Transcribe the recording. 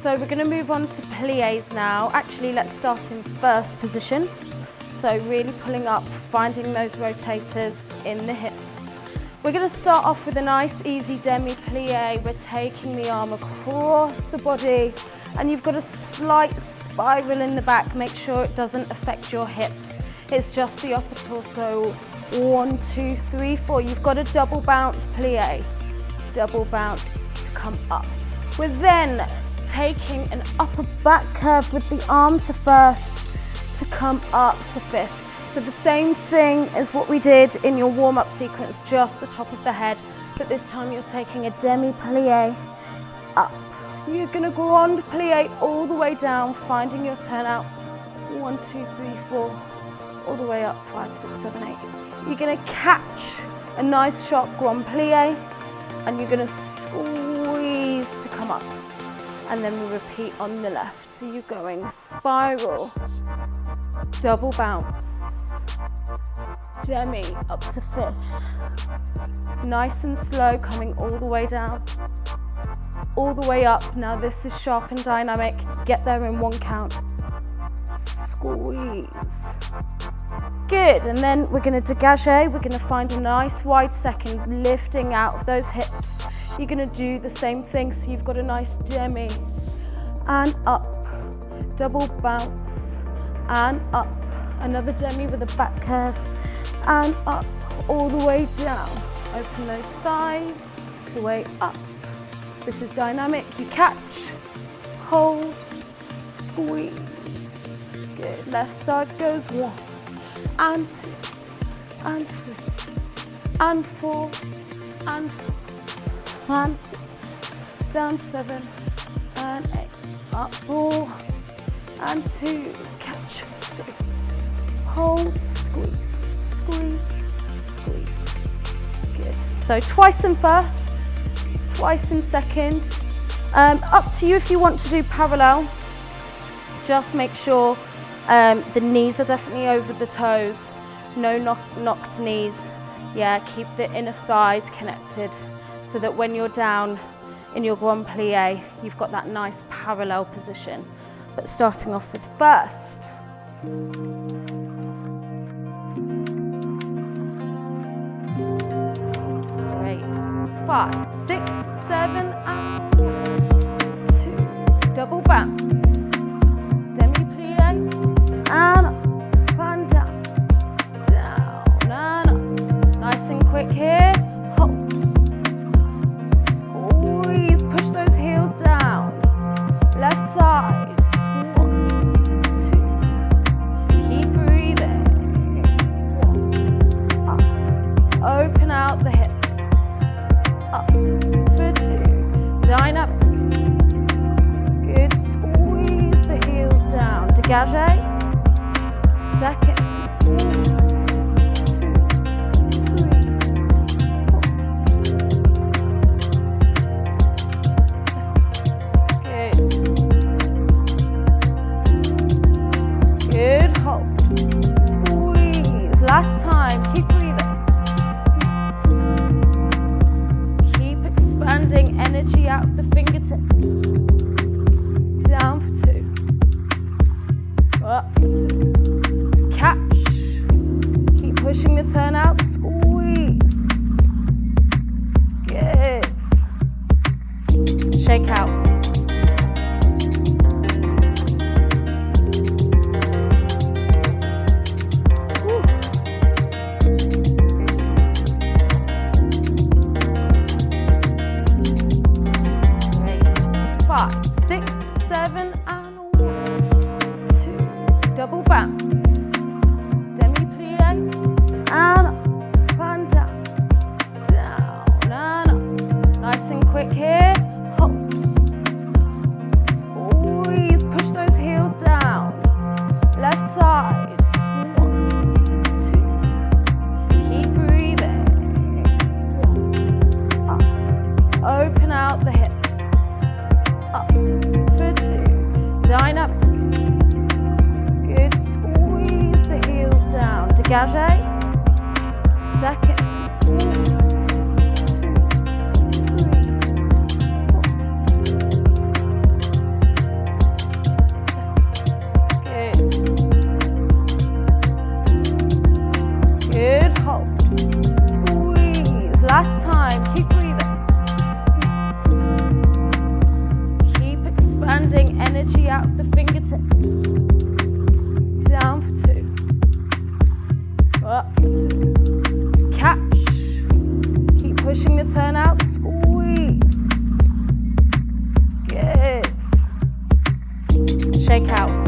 So we're going to move on to plies now. Actually, let's start in first position. So really pulling up, finding those rotators in the hips. We're going to start off with a nice easy demi-plie. We're taking the arm across the body and you've got a slight spiral in the back. Make sure it doesn't affect your hips. It's just the upper torso. 1, 2, 3, 4. You've got a double bounce plie. Double bounce to come up. We're then taking an upper back curve with the arm to first to come up to fifth. So the same thing as what we did in your warm-up sequence, just the top of the head, but this time you're taking a demi-plie up. You're going to grand plie all the way down, finding your turnout. 1, 2, 3, 4, all the way up, 5, 6, 7, 8. You're going to catch a nice sharp grand plie and you're going to squeeze to come up. And then we repeat on the left. So you're going spiral, double bounce, demi up to fifth. Nice and slow, coming all the way down, all the way up. Now this is sharp and dynamic. Get there in 1 count. Squeeze. Good, and then we're going to dégage. We're going to find a nice wide second, lifting out of those hips. You're going to do the same thing, so you've got a nice demi and up, double bounce and up, another demi with a back curve and up, all the way down. Open those thighs, the way up. This is dynamic. You catch, hold, squeeze. Good, left side goes 1 and 2 and 3 and 4 and 5. And 6, down 7 and 8, up 4 and 2, catch 3, hold, squeeze, squeeze, squeeze. Good. So twice in first, twice in second. Up to you if you want to do parallel. Just make sure the knees are definitely over the toes. No knocked knees. Yeah, keep the inner thighs connected, so that when you're down in your grand plie, you've got that nice parallel position. But starting off with first. 5, 6, 7, and 2. Double bounce. Demi-plie, and up, and down, down, and up. Nice and quick here. Hold. Squeeze, push those heels down. Left side. 1, 2. Keep breathing. 1. Up. Open out the hips. Up for 2. Dynamic. Good. Squeeze the heels down. Dégagez. Second. 1, 2, 3, 4, 5, 6, 7. Good. Good. Hold. Squeeze. Last time. Keep breathing. Expanding energy out of the fingertips. Down for 2. Up for 2. Catch. Keep pushing the turn out. Squeeze. Good. Shake out. Pushing the turn out, squeeze. Good. Shake out.